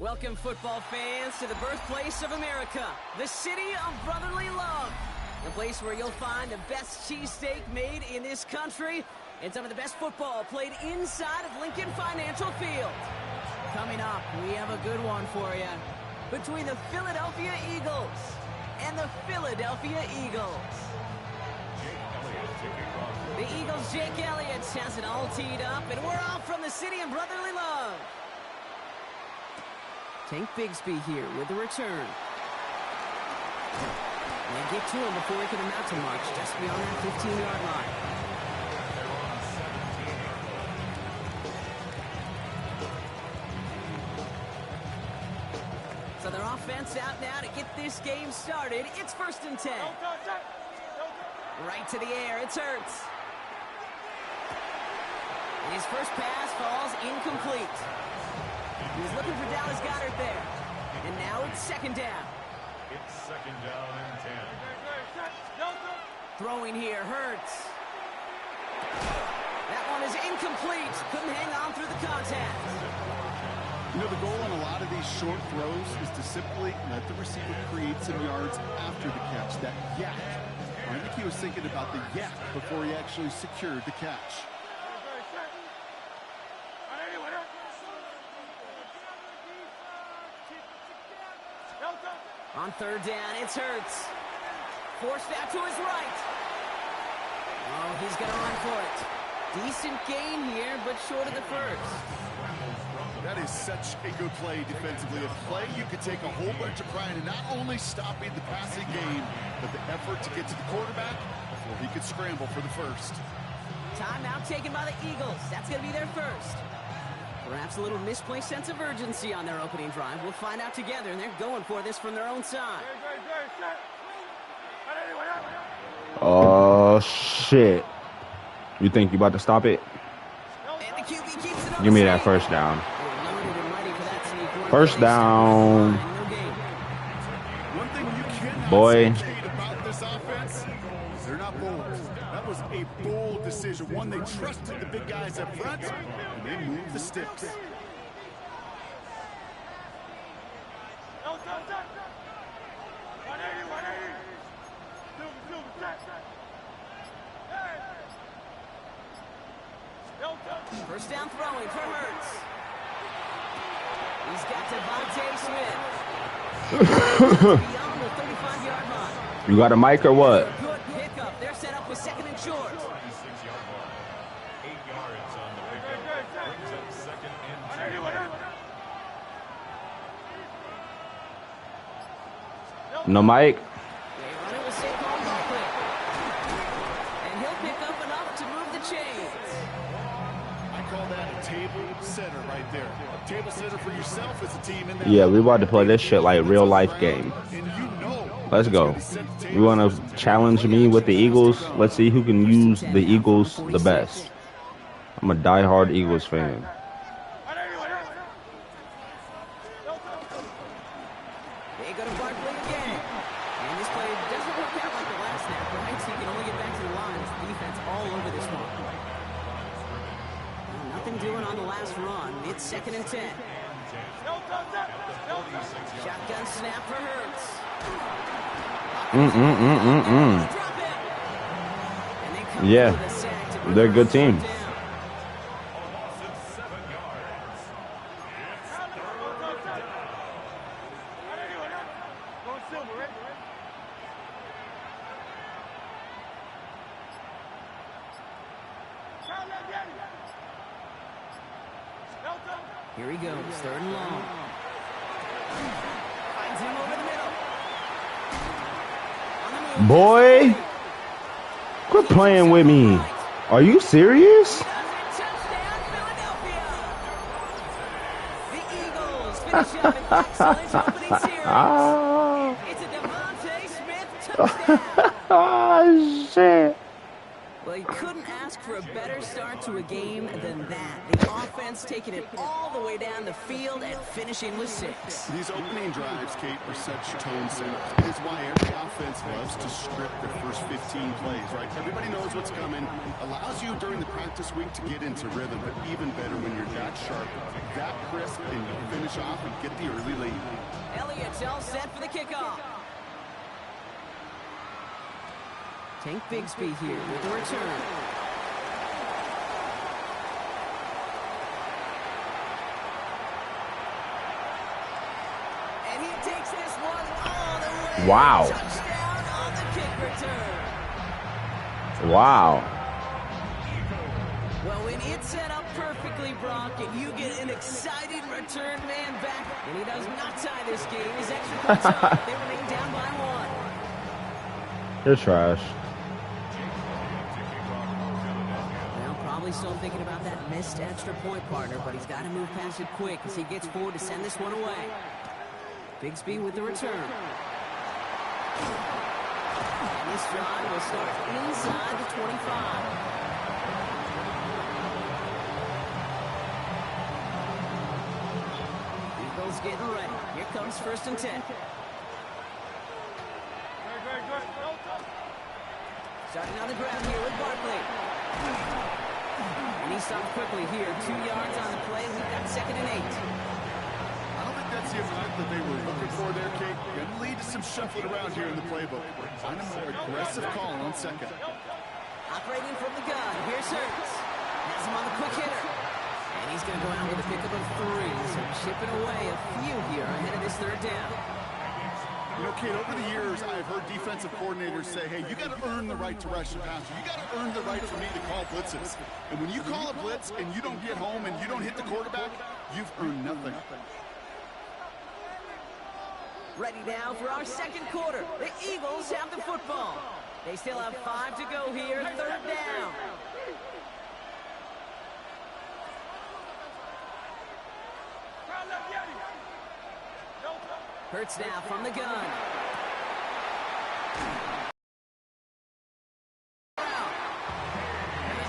Welcome, football fans, to the birthplace of America, the city of brotherly love. The place where you'll find the best cheesesteak made in this country and some of the best football played inside of Lincoln Financial Field. Coming up, we have a good one for you. Between the Philadelphia Eagles and the Philadelphia Eagles. The Eagles' Jake Elliott has it all teed up, and we're off from the city of brotherly love. Tank Bigsby here with the return. They get to him before he can amount to much, just beyond that 15-yard line. So their offense out now to get this game started. It's 1st and 10. Right to the air, it's Hurts. His first pass falls incomplete. He was looking for Dallas Goedert there. And now it's 2nd down. It's 2nd down and 10. Throwing here, Hurts. That one is incomplete. Couldn't hang on through the contact. You know, the goal on a lot of these short throws is to simply let the receiver create some yards after the catch, that yak. I think he was thinking about the yak before he actually secured the catch. On 3rd down, it's Hurts. Forced out to his right. Oh, he's going to run for it. Decent gain here, but short of the first. That is such a good play defensively. A play you could take a whole bunch of pride in, not only stopping the passing game, but the effort to get to the quarterback before he could scramble for the first. Timeout taken by the Eagles. That's going to be their first. Perhaps a little misplaced sense of urgency on their opening drive. We'll find out together, and they're going for this from their own side. Oh, shit. You think you about to stop it? Give me that 1st down. 1st down. Boy. About this offense, they're not bold. That was a bold decision. One, they trusted the big guys up front, and they moved the sticks. First down throwing for Hurts. He's got Devontae Smith. Beyond the 35-yard line. You got a mic or what? Good pickup. They're set up with 2nd and short. 8 yards on the pickup. Brings up 2nd and 10. No mic? They run it with Saquon Barkley. And he'll pick up enough to move the chains. I call that a table setter right there. A table setter for yourself as a team. In that Yeah, we about to play this shit like real life game. And you know, Let's go. You want to challenge me with the Eagles? Let's see who can use the Eagles the best. I'm a diehard Eagles fan. They go to Barkley again. And this play doesn't work out like the last snap, right? So you can only get back to the line. It's defense all over this one. Well, nothing doing on the last run. It's 2nd and 10. Shotgun snap for Hurts. Yeah, they're a good team. Here he goes, 3rd and long. Finds him over the middle. Boy, quit playing with me. Are you serious? Touchdown, Philadelphia. The Eagles finish up an excellent opening series. It's a Devontae Smith touchdown. Oh, shit. Well, you couldn't ask for a better start to a game than that. The offense taking it all the way down the field and finishing with 6. These opening drives, Kate, are such tone setters. It's why every offense loves to script their first 15 plays, right? Everybody knows what's coming. Allows you during the practice week to get into rhythm, but even better when you're that sharp, that crisp, and you finish off and get the early lead. Elliott's all set for the kickoff. Tank Bigsby here with the return. And he takes this one all the way. Wow. Touchdown on the kick return. Wow. Well, when it's set up perfectly, Brock, and you get an exciting return man back, and he does not tie this game, his extra points up. They remain down by 1. You're trash. Probably still thinking about that missed extra point, partner, but he's got to move past it quick as he gets forward to send this one away. Bigsby with the return. And this drive will start inside the 25. Eagles getting ready. Here comes 1st and 10. Starting on the ground here with Barkley. And he stopped quickly here. 2 yards on the play. We've got 2nd and 8. I don't think that's the amount that they were looking for there, Kate. Going to lead to some shuffling around here in the playbook. Find a more aggressive call on 2nd. Operating from the gun. Here's Hurts. Has him on the quick hitter. And he's going to go out with a pickup of 3. So chipping away a few here ahead of this 3rd down. You know, Kate, over the years, I've heard defensive coordinators say, hey, you got to earn the right to rush the passer. You got to earn the right for me to call blitzes. And when you call a blitz and you don't get home and you don't hit the quarterback, you've earned nothing. Ready now for our 2nd quarter. The Eagles have the football. They still have 5 to go here, 3rd down. Hurts now from the gun. And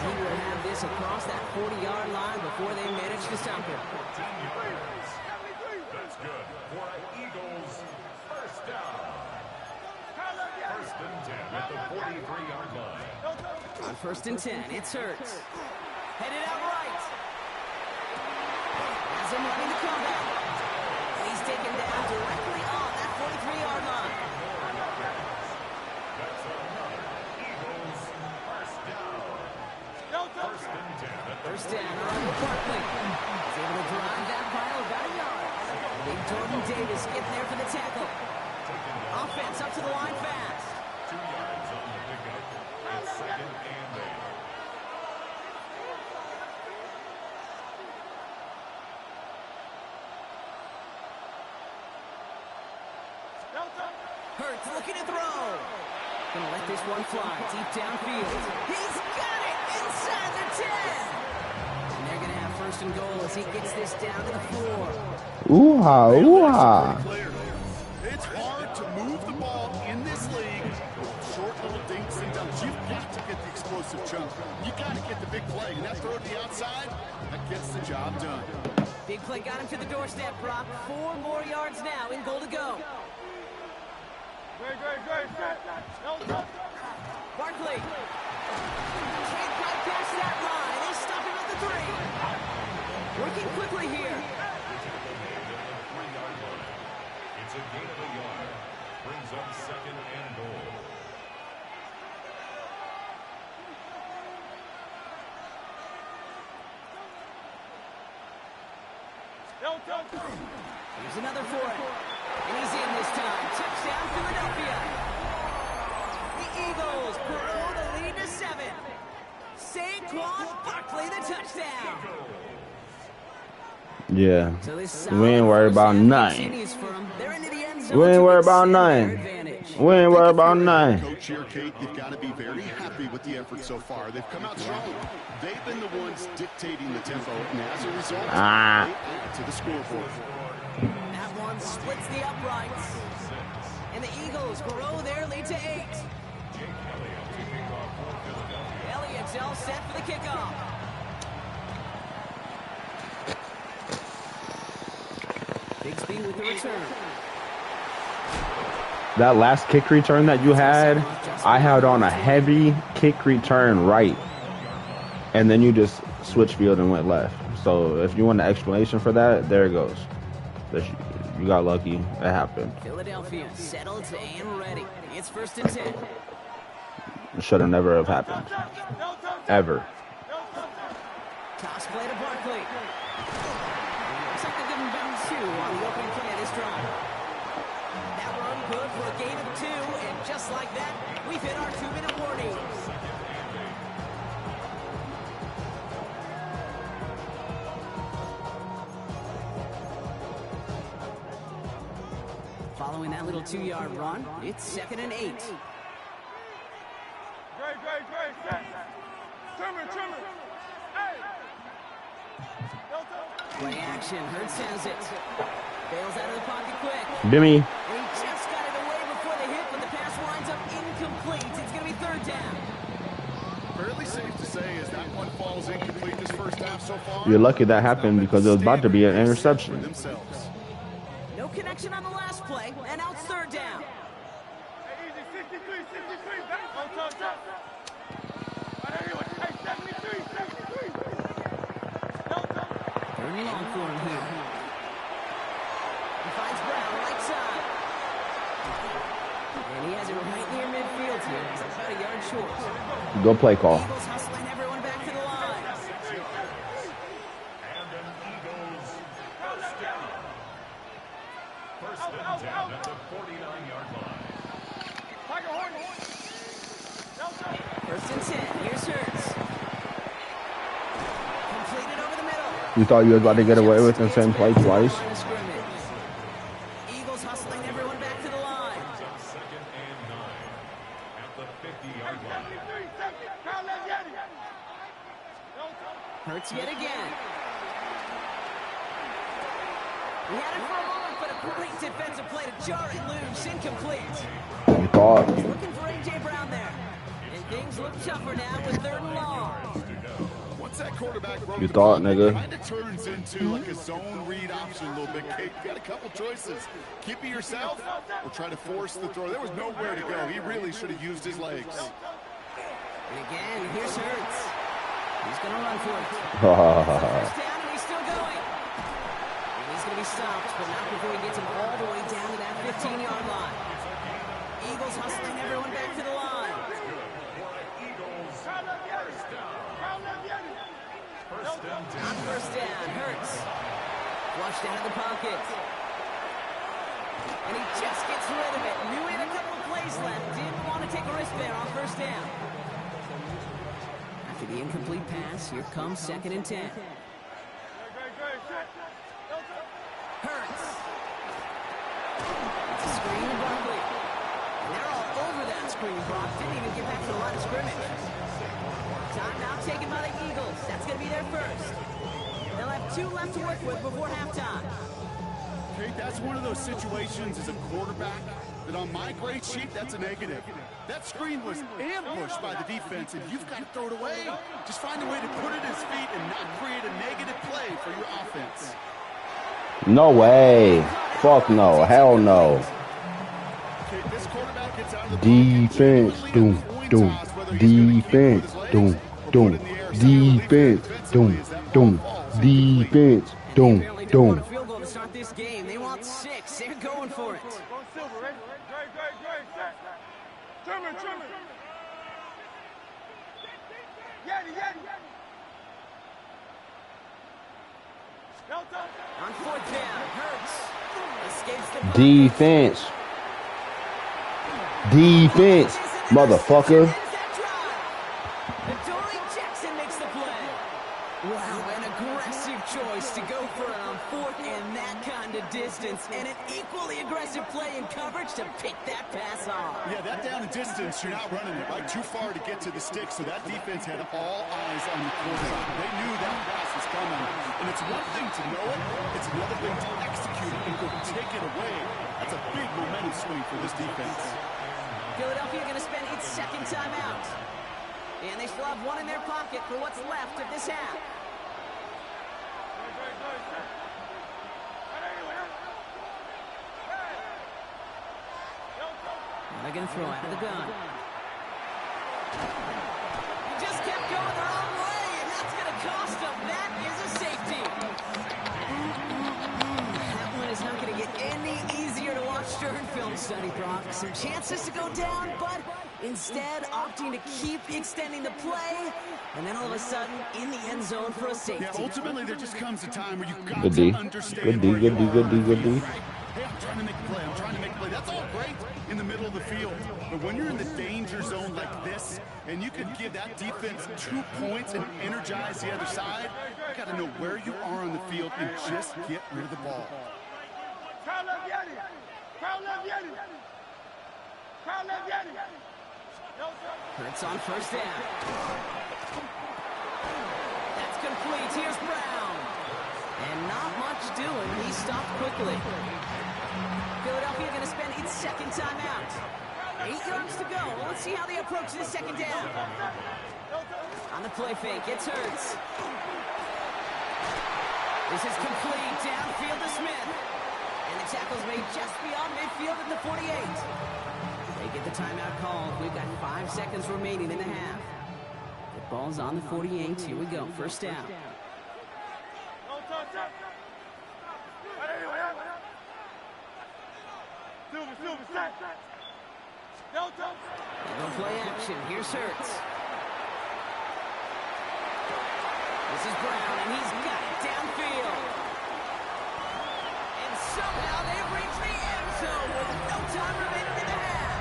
he will have this across that 40-yard line before they manage to stop him. That's good for an Eagles 1st down. 1st and 10 at the 43-yard line. On 1st and 10, it's Hurts. Headed out right. Has him running the comeback. And he's taken down directly on that 43-yard line. That's another Eagles 1st down. 1st and 10 at the 1st down around the Barkley. He's able to drive that pile about a yard. Big Jordan Davis getting there for the tackle. Offense up to the line fast. 2 yards on the pickup. It's 2nd and 8. Hurts looking to throw. Gonna let this one fly deep downfield. He's got it inside the 10. And they're gonna have 1st and goal as he gets this down to the 4. Ooh-ha, ooh-ha. It's hard to move the ball in this league with short little dinks and dumps. You've got to get the explosive jump. You got to get the big play. And that throw to the outside, that gets the job done. Big play got him to the doorstep, Brock. 4 more yards now in goal to go. Barkley. Can't quite pass that line. They stop him at the 3. Working quickly here. It's a gain of a yard. Brings up 2nd and goal. Here's another for it. And he's in this time. Touchdown, Philadelphia. The Eagles grow the lead to 7. Saquon Barkley, the touchdown. Yeah. So this We ain't worried about nothing. We ain't worried about nothing. We ain't worried about nothing. Coach here, Kate, they've got to be very happy with the effort so far. They've come out strong. They've been the ones dictating the tempo, and as a result, they add to the scoreboard. That one splits the uprights. And the Eagles grow their lead to 8. Elliott's all set for the kickoff. Bigsby with the return. That last kick return that you had, I had on a heavy kick return right. And then you just switched field and went left. So if you want an explanation for that, there it goes. You got lucky. It happened. Philadelphia settled and ready. It's 1st and 10. It should have never have happened. Ever. Toss play to Barkley. Looks like they're giving him 2 on the opening play of this drive. That run good for a gain of 2, and just like that, we've hit our 2-minute warning. Following that little 2-yard run, it's 2nd and 8. Play action, Hurts has it. Bails out of the pocket quick. Dimmy. And he just got it away before the hit, but the pass winds up incomplete. It's going to be 3rd down. Fairly safe to say as that one falls incomplete this first half so far. You're lucky that happened because it was about to be an interception. No connection on the last play, and now it's 3rd down. Third and long for him here. He finds Brown right side. And he has it right near midfield here. He's about a yard short. Go play call. Eagles hustling everyone back to the line. And an Eagles first down. 1st and 10 at the 49-yard line. 1st and 10. Here's Hurts. Completed over the middle. You thought you was about to get away with the same play twice? Eagles hustling everyone back to the line. 2nd and 9 at the 50-yard line. Hurts yet again. He had it for a moment, but a great defensive play to jar it loose. Incomplete. You thought. He's looking for A.J. Brown there. And things look tougher now with 3rd and long. Once that quarterback broke You thought, nigga. it kind of turns into like a zone read option a little bit. You got a couple choices. Keep it yourself or try to force the throw. There was nowhere to go. He really should have used his legs. And again, here's Hurts. He's going to run for it. First down, and he's still going. And he's going to be stopped, but not before he gets him all the way down to that 15-yard line. Eagles hustling everyone back to the line. On 1st down, Hurts. Flushed out of the pocket. And he just gets rid of it. Knew he had a couple of plays left. Didn't want to take a risk there on 1st down. After the incomplete pass, here comes 2nd and 10. Hurts. It's a screen to Barkley. And they're all over that screen, Brock. Didn't even get back to the line of scrimmage. Timeout taken by the Eagles. That's going to be their first. They'll have 2 left to work with before halftime. Okay, that's one of those situations as a quarterback that on my grade sheet, that's a negative. That screen was ambushed by the defense, and you've got to throw it away. Just find a way to put it at his feet and not create a negative play for your offense. No way. Fuck no. Hell no. Okay, this quarterback gets out of the Defense. Doom. Doom. Defense. Doom. Doom. Defense. Doom. Doom. Defense. Doom. Doom. Field goal to start this game. They want 6. They're going for it. On 4th down, Hurts escapes the pocket. Defense. Defense. Motherfucker. Adoree Jackson makes the play. Wow, an aggressive choice to go for it on 4th and that kind of distance. And an equally aggressive play in coverage to pick that pass off. Yeah, that down and distance, you're not running it right too far to get to the stick, so that defense had all eyes on the quarterback. They knew that pass was coming, and it's one thing to know it, it's another thing to execute it and go take it away. That's a big momentum swing for this defense. Philadelphia going to spend its second timeout. And they still have one in their pocket for what's left of this half. They're going to throw out of the gun. He just kept going the wrong way, and that's going to cost him. That is a safety. That one is not going to get any easier to watch during film study, Brock. Some chances to go down, but instead opting to keep extending the play, and then all of a sudden in the end zone for a safety. Yeah, ultimately there just comes a time where you've got Good D. to understand Good D, where good you D, are good on D, the good field, D. right? Hey, I'm trying to make a play. I'm trying to make a play. That's all great in the middle of the field. But when you're in the danger zone like this, and you can give that defense 2 points and energize the other side, you got to know where you are on the field and just get rid of the ball. Hurts on first down. That's complete. Here's Brown. And not much doing. He stopped quickly. Philadelphia going to spend its second timeout. 8 yards to go. Let's see how they approach this second down. On the play fake, it's Hurts. This is complete. Downfield to Smith. And the tackle's made just beyond midfield at the 48. They get the timeout called. We've got 5 seconds remaining in the half. The ball's on the 48. Here we go. First down. No play action. Here's Hurts. This is Brown, and he's got it downfield. And somehow they've reached the end zone with no time remaining in the half.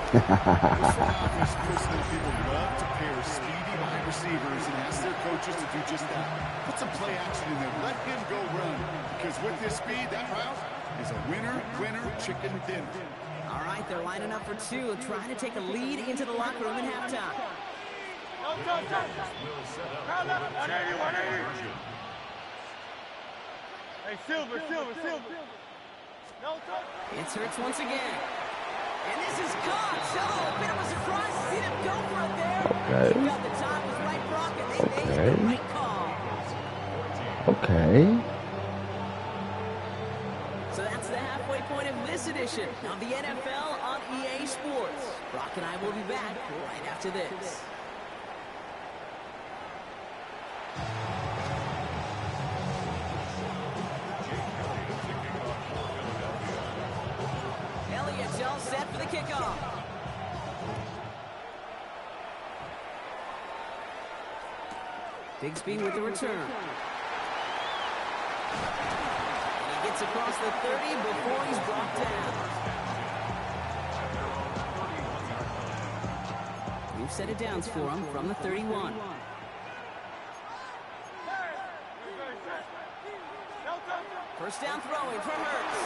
This front office personally, people love to pair speedy wide receivers and ask their coaches to do just that. Put some play action in there. Let him go run. Because with this speed, that route is a winner, chicken dinner. All right, they're lining up for two, trying to take a lead into the locker room at halftime. Hey, Silver. It's Hurts once again. And this is caught. So a bit of a surprise to see them go for it there. Okay. Got the time was right, Brock, and they made the right call. Okay. So that's the halfway point of this edition of the NFL on EA Sports. Brock and I will be back right after this. Elliott's all set for the kickoff. Bigsby with the return. He gets across the 30 before he's brought down. We've set it downs for him from the 31. First down throwing for Hurts.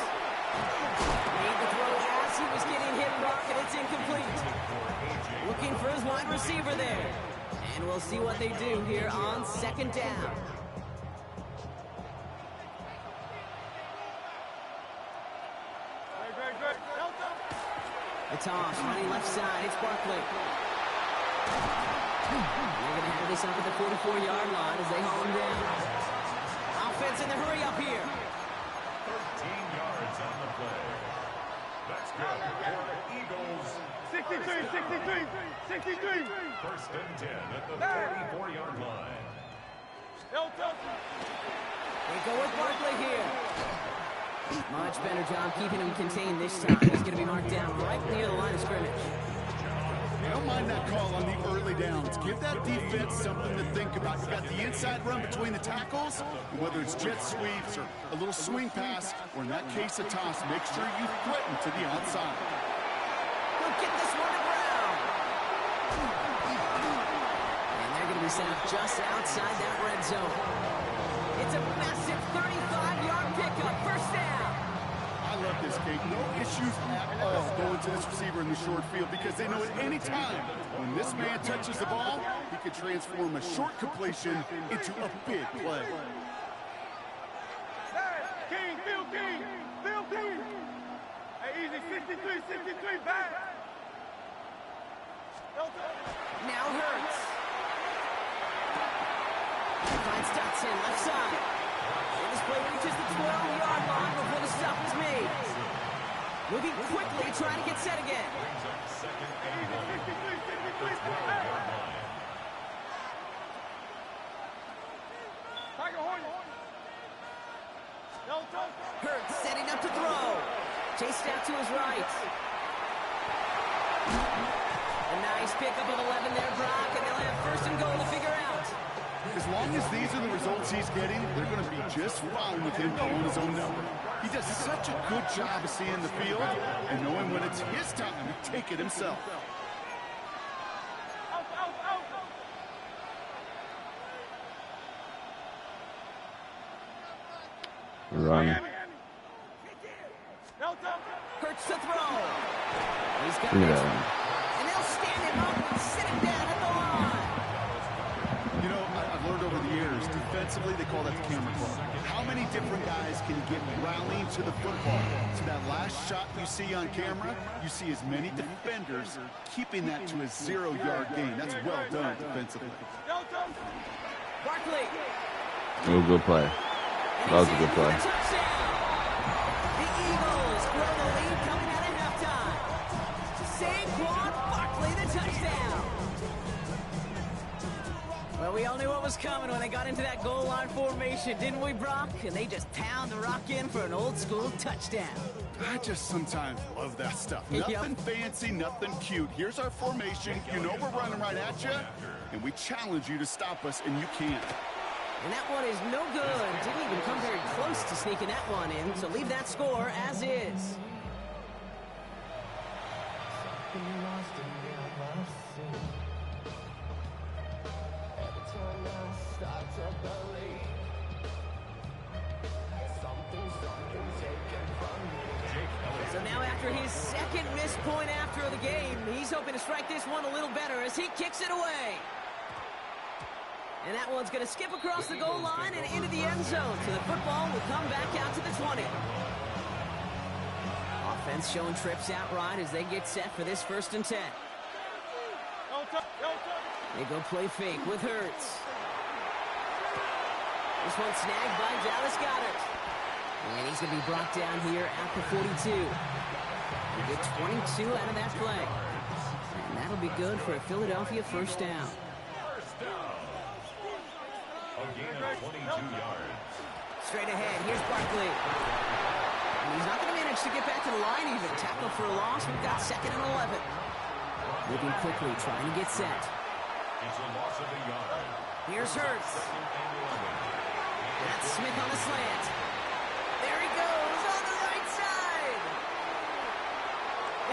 Made the throw as he was getting hit, Brock, and it's incomplete. Looking for his wide receiver there. And we'll see what they do here on second down. The toss running left side. It's Barkley. They're going to have this up at the 44-yard line as they haul him down. Offense in the hurry up here. 13 yards on the play. That's good for the Eagles. 63. First and 10 at the 34-yard line. They go with Barkley here. Much better job keeping him contained this time. He's going to be marked down right near the line of scrimmage. I don't mind that call on the early downs. Give that defense something to think about. You got the inside run between the tackles, and whether it's jet sweeps or a little swing pass, or in that case a toss, make sure you threaten to the outside. He'll get this one to Brown. And they're going to be sent just outside that red zone. It's a massive 35-yard pickup. First down. I love this, Kate. No issues at all going to this receiver in the short field because they know at any time when this man touches the ball, he can transform a short completion into a big play. King. Hey, easy. 63, back. Now Hurts. Finds Dotson, left side. And this play reaches the 12-yard line before the stop is made. Moving quickly, trying to get set again. Hurts setting up to throw. Chased out to his right. A nice pickup of 11 there, Brock, and they'll have first and goal to figure out. As long as these are the results he's getting, they're going to be just fine with him calling his own number. He does such a good job of seeing the field and knowing when it's his time to take it himself. Run. Hurts to throw. He's got Yeah. it. And they'll stand him up and sit him down at the line. You know, I've learned over the years, defensively, they call that the camera club. How many different guys can get rallying to the football? So that last shot you see on camera, you see as many defenders keeping that to a 0-yard gain. That's well done defensively. Barkley. It was a good play. That was a good play. The Eagles grow the lead coming out of halftime. Saquon Barkley, the touchdown. Well, we all knew what was coming when they got into that goal line formation, didn't we, Brock? And they just pound the rock in for an old school touchdown. I just sometimes love that stuff. Yep. Nothing fancy, nothing cute. Here's our formation. You know we're running right at you, and we challenge you to stop us, and you can't. And that one is no good. Didn't even come very close to sneaking that one in, so leave that score as is. So now after his second missed point after the game, he's hoping to strike this one a little better as he kicks it away. And that one's going to skip across the goal line and into the end zone. So the football will come back out to the 20. Offense showing trips out right as they get set for this 1st and 10. They go play fake with Hurts. This one snagged by Dallas Goedert. And he's going to be brought down here at the 42. We get 22 out of that play. And that'll be good for a Philadelphia first down. A gain of 22 yards. Straight ahead, here's Barkley. And he's not going to manage to get back to the line even. Tackle for a loss. We've got 2nd and 11. Moving quickly, trying to get set. It's a loss of a yard. Here's Hurts. That's Smith on the slant. There he goes on the right side.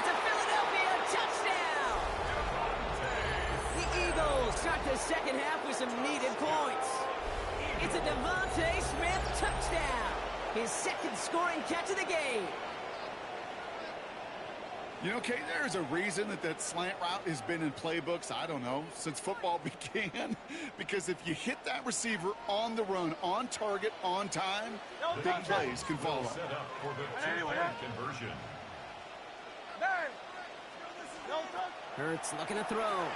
It's a Philadelphia touchdown. The Eagles start the second half with some needed points. It's a Devontae Smith touchdown. His 2nd scoring catch of the game. You know, Kate, there's a reason that slant route has been in playbooks, I don't know, since football began. Because if you hit that receiver on the run, on target, on time, big plays can follow. Set up for the two-point conversion. Hurts looking to throw.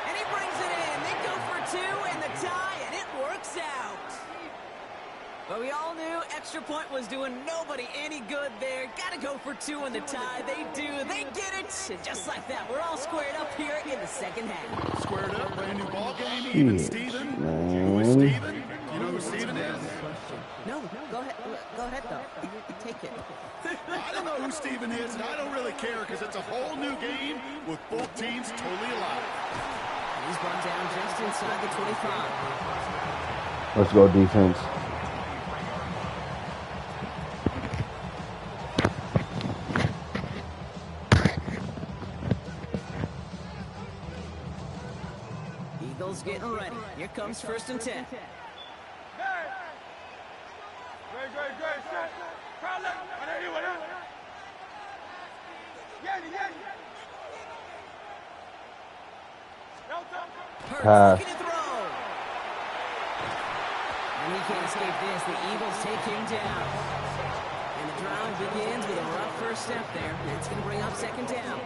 And he brings it in. They go for 2 and the tie, and it works out. Well, we all knew extra point was doing nobody any good there. Got to go for 2 in the tie. They do. They get it. And just like that, we're all squared up here in the second half. Squared up, brand new ball game. Even Steven. Who is Steven? You know who Steven is? No, go ahead. Go ahead, though. Take it. I don't know who Steven is, and I don't really care because it's a whole new game with both teams totally alive. He's brought down just inside the 25. Let's go defense. Eagles getting ready. Here comes 1st and 10. Pass. Looking to throw. And he can't escape this. The Eagles take him down. And the drive begins with a rough first step there. That's going to bring up second down.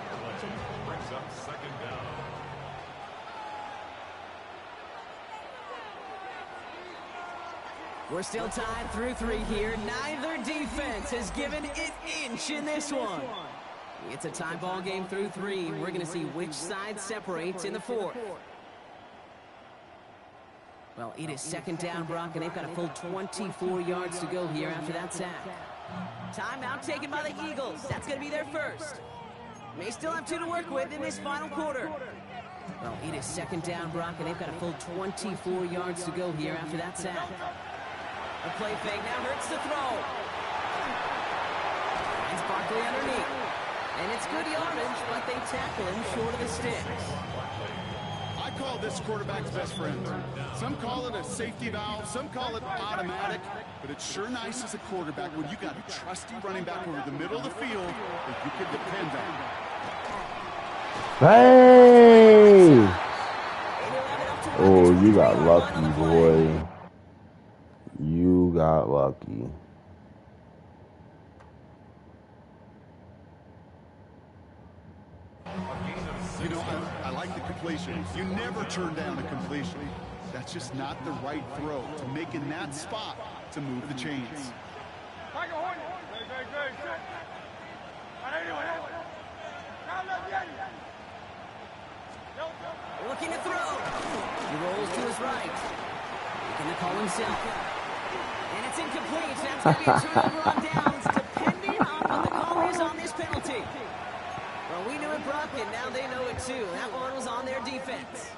Brings up second down. We're still tied through 3 here. Neither defense has given an inch in this one. It's a tie ball game through 3. We're going to see which side separates in the 4th. Well, it is second down, Brock, and they've got a full 24 yards to go here after that sack. Timeout taken by the Eagles. That's going to be their first. They still have 2 to work with in this final quarter. Well, it is second down, Brock, and they've got a full 24 yards to go here after that sack. The play fake now hurts the throw. It's Barkley underneath. And it's good yardage, but they tackle him short of the sticks. I call this quarterback's best friend. Some call it a safety valve, some call it automatic, but it's sure nice as a quarterback when you got a trusty running back over the middle of the field that you can depend on. Hey! Oh, you got lucky, boy. You got lucky. You know, I like the completion. You never turn down a completion. That's just not the right throw to make in that spot to move the chains. Looking to throw. He rolls to his right. Looking to call himself. And it's incomplete. That's going to be a turnover on downs, depending on what the call is on this penalty. Well, we knew it, Brock, and now they know it too. That one was on their defense.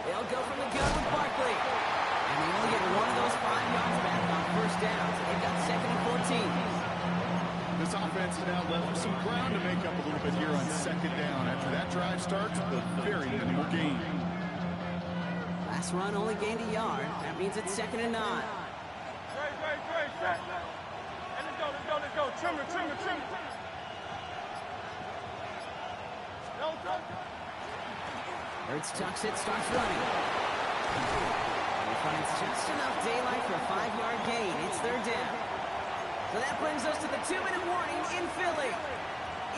They'll go from the gun with Barkley. And they only get one of those 5 yards back on first down. So they've got second and 14. This offense is now left with some ground to make up a little bit here on second down. After that drive starts, a very minimal gain. Last run only gained a yard. That means it's second and 9. Let's go. Trim it. Hurts tucks it, starts running. And he finds just enough daylight for a 5-yard gain. It's third down. So that brings us to the 2-minute warning in Philly.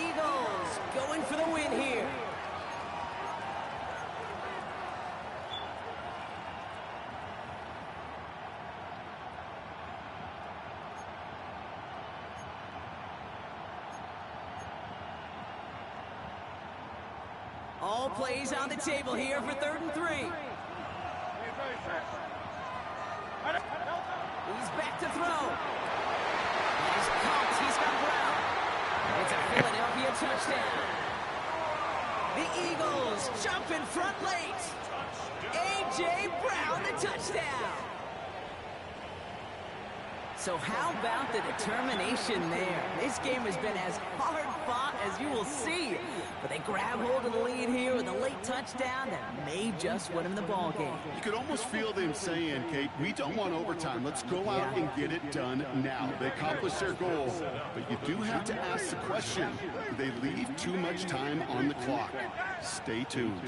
Eagles going for the win here. All plays on the table here for third and 3. He's back to throw. He's caught. He's got Brown. It's a Philadelphia touchdown. The Eagles jump in front late. A.J. Brown, the touchdown. So how about the determination there? This game has been as hard fought as you will see. But they grab hold of the lead here with a late touchdown that may just win them the ball game. You could almost feel them saying, Kate, we don't want overtime. Let's go out and get it done now. They accomplished their goal. But you do have to ask the question, do they leave too much time on the clock? Stay tuned.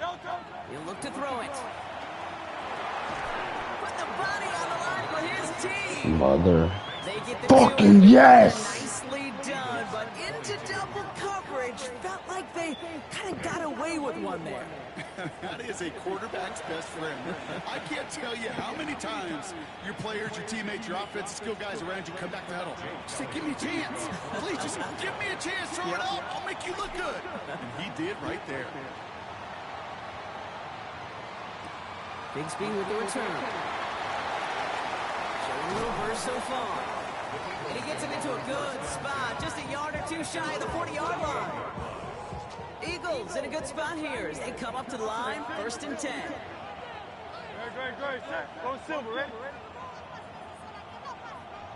He'll look to throw it. Put the body on the line for his team. Mother. They get the Fucking yes! Nicely done, but into double coverage. Felt like they kind of got away with one there. That is a quarterback's best friend. I can't tell you how many times your players, your teammates, your offensive skill guys around you come back to huddle. Just say, give me a chance. Please, just give me a chance. Throw it up. I'll make you look good. And he did right there. Bigsby with the return. Showing a little burst so far. And he gets him into a good spot. Just a yard or two shy of the 40-yard line. Eagles in a good spot here as they come up to the line. First and 10. Great. Go Silver, ready?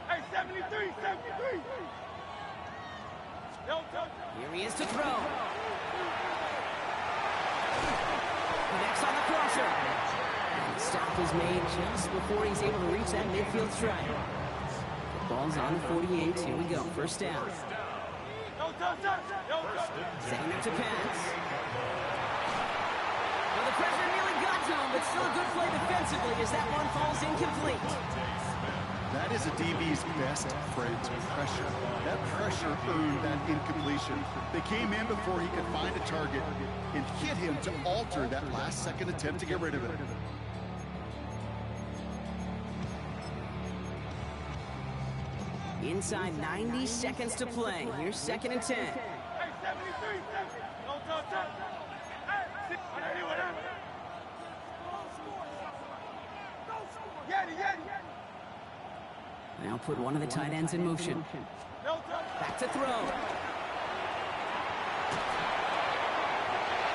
Hey, 73. Here he is to throw. Connects on the crosser. The stop is made just before he's able to reach that midfield strike. The ball's on the 48. Here we go. First down. Setting up to pass. Well, the pressure nearly got to him, but still a good play defensively as that one falls incomplete. That is a DB's best friend, pressure. That pressure earned that incompletion. They came in before he could find a target and hit him to alter that last-second attempt to get rid of it. Inside 90 seconds to play. Here's 2nd and 10. Hey, 73, don't touch. Hey, Now put one of the tight ends in motion. Back to throw.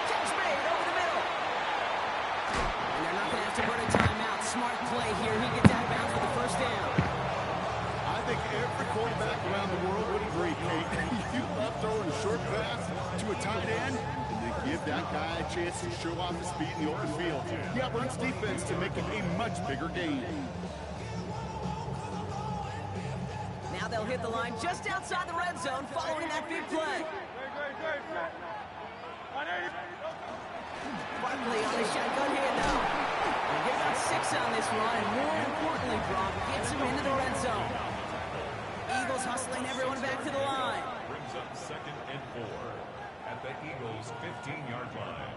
Catch made over the middle. And they're not going to have to burn a timeout. Smart play here. He gets out of bounds for the first down. I think every quarterback around the world would agree, Kate. You love throwing a short pass to a tight end, and then give that guy a chance to show off his speed in the open field. He outruns defense to make it a much bigger gain. Now they'll hit the line just outside the red zone following that big play. Barkley on the shotgun here now. They get about 6 on this run, and more importantly, Brock gets him into the red zone. Eagles hustling everyone back to the line. Brings up 2nd and 4 at the Eagles' 15-yard line.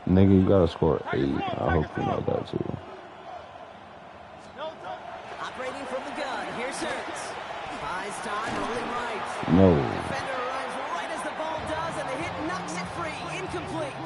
Nigga, you gotta score 8. I hope you know that too. Operating from the gun, here's Hurts. Buys time, rolling right. No. Defender arrives right as the ball does, and the hit knocks it free. Incomplete.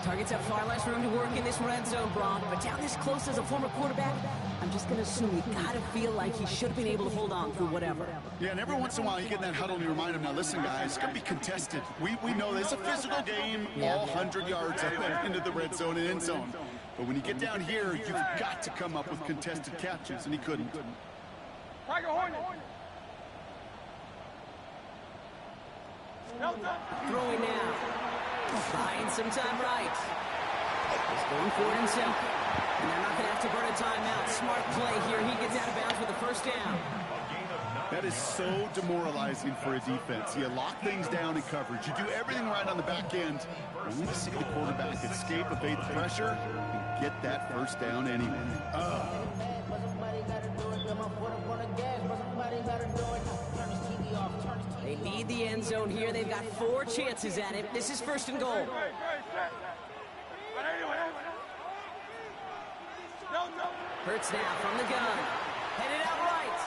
Targets have far less room to work in this red zone, Brock, but down this close as a former quarterback, I'm just going to assume you got to feel like he should have been able to hold on through whatever. Yeah, and every once in a while you get in that huddle and you remind him, now listen, guys, it's going to be contested. We know this is a physical game, all 100 yards up and into the red zone and end zone. But when you get down here, you've got to come up with contested catches, and he couldn't. Throwing now. Buying some time right. He's going for it himself. And they're not going to have to burn a timeout. Smart play here. He gets out of bounds with a first down. That is so demoralizing for a defense. You lock things down in coverage. You do everything right on the back end. Only to see the quarterback escape, evade the pressure, and get that first down anyway. They need the end zone here. They've got 4 chances at it. This is 1st and goal. Hurts now from the gun. Headed out right.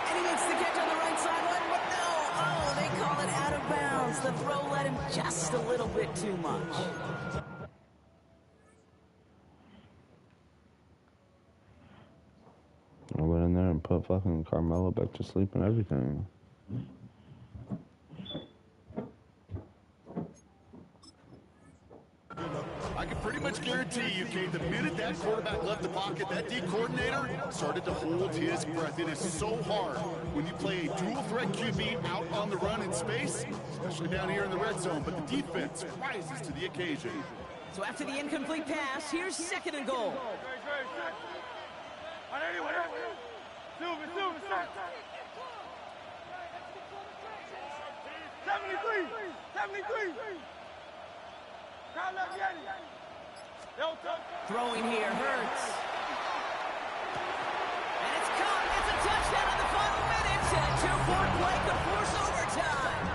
And he makes the catch on the right sideline, but no. Oh, they call it out of bounds. The throw led him just a little bit too much. I went in there and put fucking Carmelo back to sleep and everything. I can pretty much guarantee you, Kate, the minute that quarterback left the pocket, that D coordinator started to hold his breath. It is so hard when you play a dual-threat QB out on the run in space, especially down here in the red zone, but the defense rises to the occasion. So after the incomplete pass, here's 2nd and goal. 73. Throwing here, Hurts. And it's caught. It's a touchdown in the final minutes. And a 2-point play could force overtime.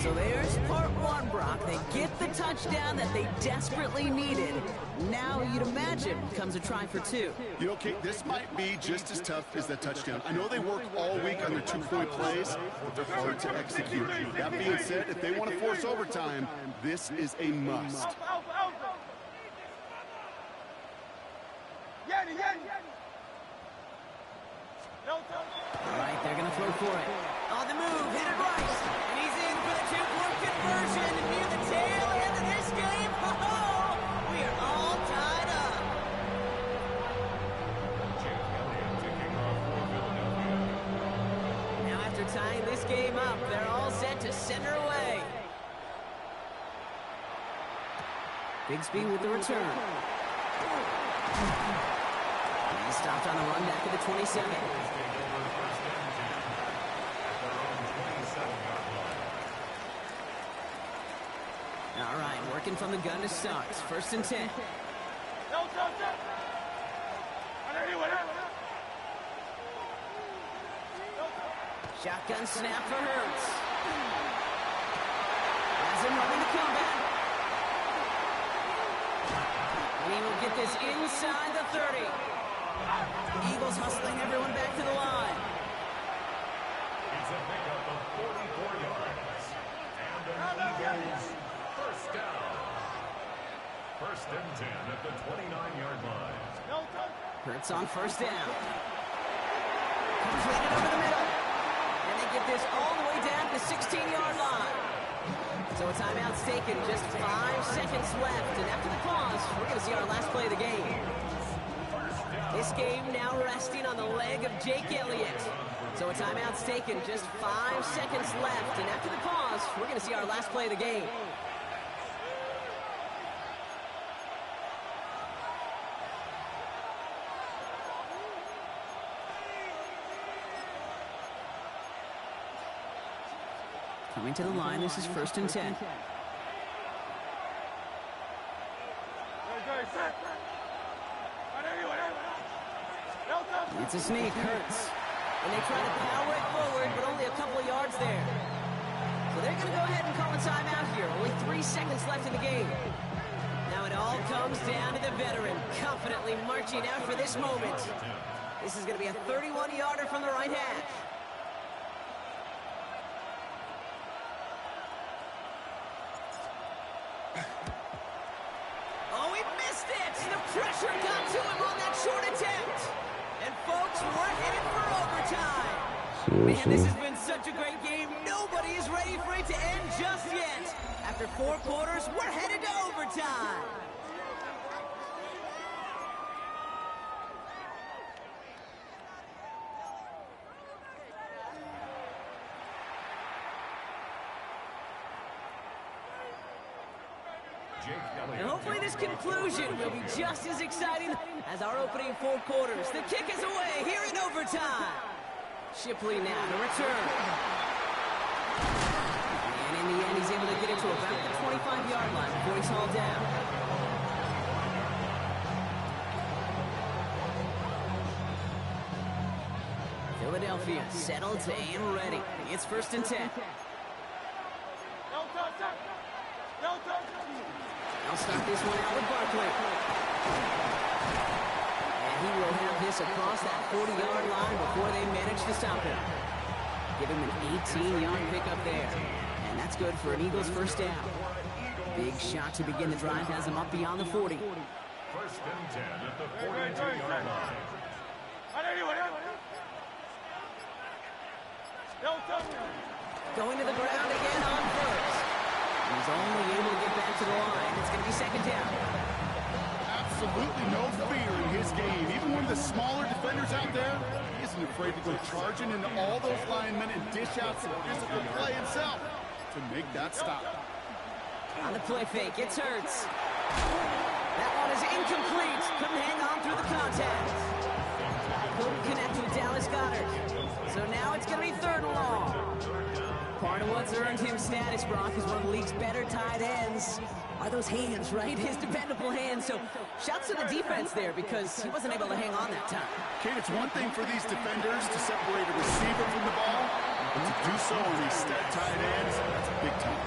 So there's part 1, Brock. They get the touchdown that they desperately needed. Now, you'd imagine, comes a try for 2. You know, Kate, this might be just as tough as that touchdown. I know they work all week on their 2-point plays, but they're hard to execute. That being said, if they want to force overtime, this is a must. All right, they're going to throw for it. On the move, headed right. And he's in for the 2-point conversion. Near the tail end of this game. Oh, we are all tied up. Now after tying this game up, they're all set to send her away. Bigsby with the return. He's stopped on the run back to the 27. All right, Working from the gun to start. First and 10. Shotgun snap for Hurts. Has him running the comeback. And he will get this inside the 30. Eagles hustling everyone back to the line. It's a pickup of 44 yards. And an Eagles first down. First and 10 at the 29-yard line. Hurts on first down. Completed over the middle. And they get this all the way down to the 16-yard line. So a timeout's taken, just 5 seconds left. And after the pause, we're going to see our last play of the game. This game now resting on the leg of Jake Elliott. So a timeout's taken, just 5 seconds left. And after the pause, we're going to see our last play of the game. Coming to the line, this is first and 10. It's a sneak, Hurts. And they try to power it forward, but only a couple of yards there. So they're going to go ahead and call a timeout here. Only 3 seconds left in the game. Now it all comes down to the veteran, confidently marching out for this moment. This is going to be a 31-yarder from the right hash. Oh, he missed it! The pressure got to him on that short attempt. And folks, we're headed for overtime. Man, this has been such a great game. Nobody is ready for it to end just yet. After 4 quarters, we're headed to overtime. And hopefully this conclusion will be just as exciting as our opening 4 quarters. The kick is away here in overtime. Shipley now to return. And in the end, he's able to get it to about the 25-yard line before he's hauled down. Philadelphia settled and ready. It's first and 10. I'll start this one out with Barkley. And he will have this across that 40-yard line before they manage to stop him. Give him an 18-yard pickup there. And that's good for an Eagles first down. Big shot to begin the drive has him up beyond the 40. First and 10 at the 42-yard line. Going to the ground again on first. He's only able to get back to the line. It's going to be second down. Absolutely no fear in his game. Even one of the smaller defenders out there, he isn't afraid to go charging into all those linemen and dish out some physical play himself to make that stop. On the play fake, it's Hurts. That one is incomplete. Couldn't hang on through the contact. Couldn't connect with Dallas Goedert. So now it's going to be third and long. Part of what's earned him status, Brock, is one of the league's better tight ends. Are those hands, right? His dependable hands. So shouts to the defense there because he wasn't able to hang on that time. Kate, it's one thing for these defenders to separate a receiver from the ball, but to do so on these stud tight ends, that's a big time.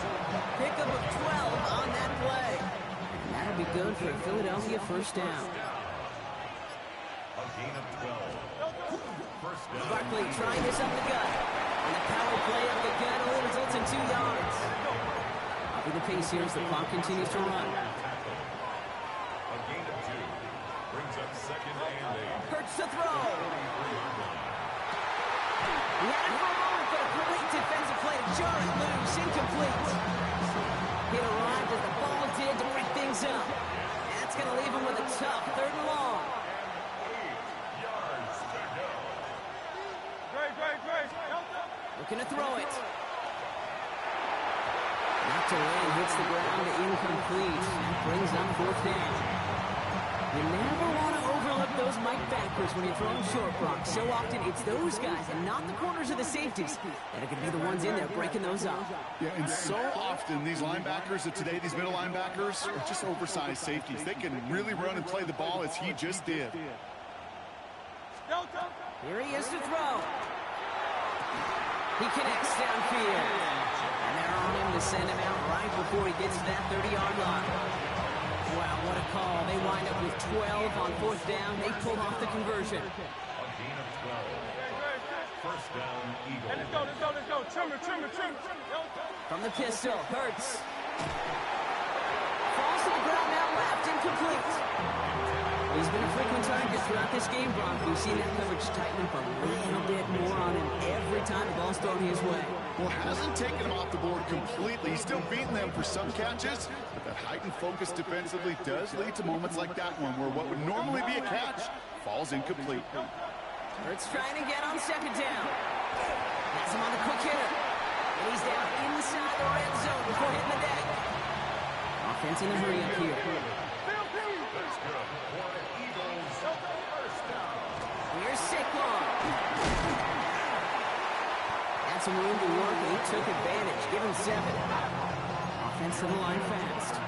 Pickup of 12 on that play. And that'll be good for a Philadelphia first down. A gain of 12. First down. Barkley trying this up the gut. And the power play up the gut only results in 2 yards. Up the pace here as the clock continues to run. A gain of 2. Brings up second and 8. Hurts to throw. He had it for a moment, but a great defensive play to jar it loose. Incomplete. He arrived as the ball did to break things up. And that's going to leave him with a tough third and long. 8 yards to go. Looking to throw it. Knocked away and hits the ground incomplete. That brings up fourth down. You never want to overlook those Mike backers when you're throwing short, Brock. So often it's those guys and not the corners or the safeties that are going to be the ones in there breaking those up. Yeah, and so often these linebackers of today, these middle linebackers, are just oversized safeties. They can really run and play the ball as he just did. Here he is to throw. He connects downfield. And they're on him to send him out right before he gets to that 30-yard line. Wow, what a call. They wind up with 12 on fourth down. They pulled off the conversion. A gain of 12. First down, Eagles. Let's go. Trimmer. From the pistol, Hurts. Falls to the ground now, left, incomplete. He's been a frequent target throughout this game, Brock. We've seen that coverage tighten up a little bit more on him every time the ball's thrown his way. Well, hasn't taken him off the board completely. He's still beating them for some catches, but that heightened focus defensively does lead to moments like that one where what would normally be a catch falls incomplete. Hurts trying to get on second down. Has him on the quick hitter. And he's down inside the red zone before hitting the deck. Offense in a hurry up here. That's good for the Eagles. First down. Here's Saquon. Had some room to work, and he took advantage. Give him 7. Offense to the line fast. A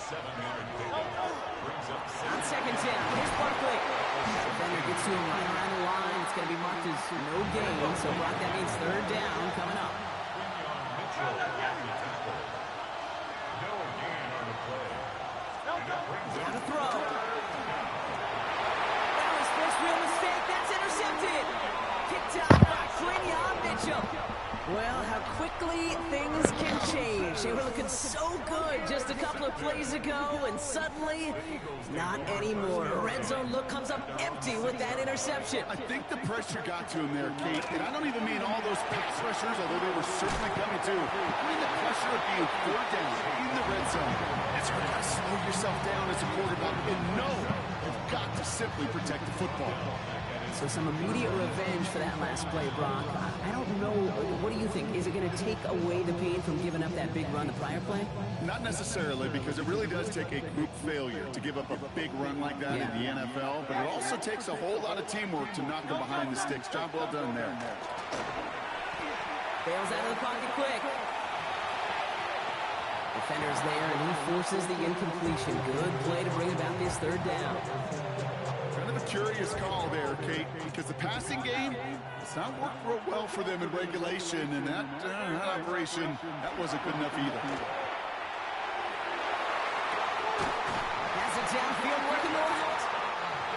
7-yard pickup brings up On second down, here's Barkley. Defender gets to him right around the line. It's going to be marked as no gain, so Brock, that means third down coming up. Mitchell on the tackle. No gain on the play. And that brings Down up to throw. That was first real mistake. That's intercepted. Picked up by Quinion Mitchell. Well, how quickly things can change. They were looking so good just a couple of plays ago, and suddenly, not anymore. A red zone look comes up empty with that interception. I think the pressure got to him there, Kate, and I don't even mean all those pass rushers, although they were certainly coming too. I mean the pressure of being third down in the red zone. That's where you got to slow yourself down as a quarterback and know you've got to simply protect the football. So some immediate revenge for that last play, Brock. I don't know. What do you think? Is it going to take away the pain from giving up that big run the prior play? Not necessarily, because it really does take a group failure to give up a big run like that in the NFL, but it also takes a whole lot of teamwork to knock them behind the sticks. Job well done there. Bails out of the pocket quick. Defender's there, and he forces the incompletion. Good play to bring about this third down. Kind of a curious call there, Kate, because the passing game, it's not worked real well for them in regulation, and that operation, that wasn't good enough either. Has it downfield, working the left.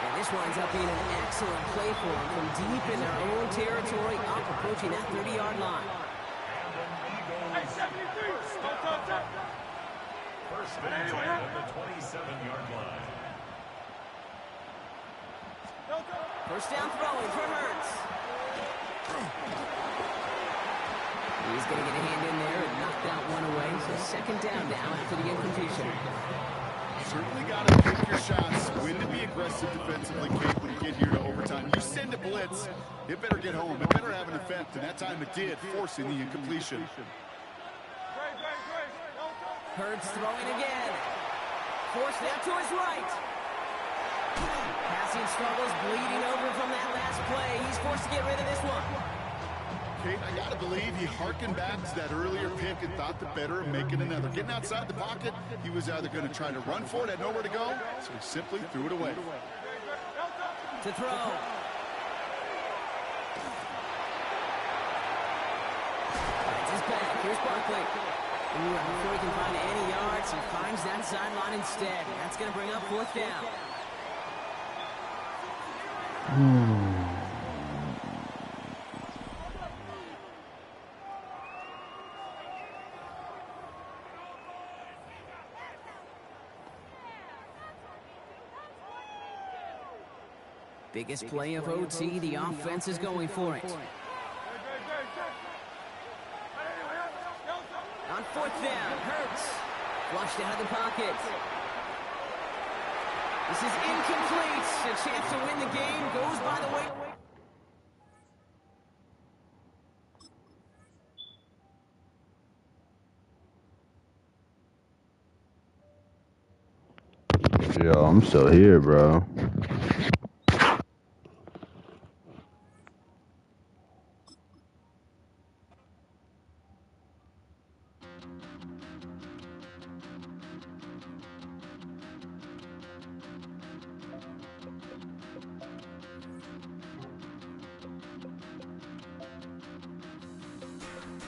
And this winds up being an excellent play for them from deep in their own territory, up approaching that 30-yard line. Hey, 73. Don't touch that. first and 10 at the 27-yard line. First down throwing for Hurts. He's going to get a hand in there and knock that one away. So second down now after the incompletion. Certainly got to pick your shots. When to be aggressive defensively, Kate, when you get here to overtime. You send a blitz, it better get home. It better have an effect, and that time it did, forcing the incompletion. Hurts throwing again. Forced out to his right. Passing struggles, bleeding over from that last play. He's forced to get rid of this one. Kate, I got to believe he harkened back to that earlier pick and thought the better of making another. Getting outside the pocket, he was either going to try to run for it, had nowhere to go, so he simply threw it away. To throw. That's his back. Here's Barkley. Ooh, and before he can find any yards, he finds that sideline instead. That's going to bring up fourth down. Biggest play of OT, the offense is going for it. On fourth down, Hurts. Flushed out of the pocket. This is incomplete. A chance to win the game goes by the way. Yo, I'm still here, bro.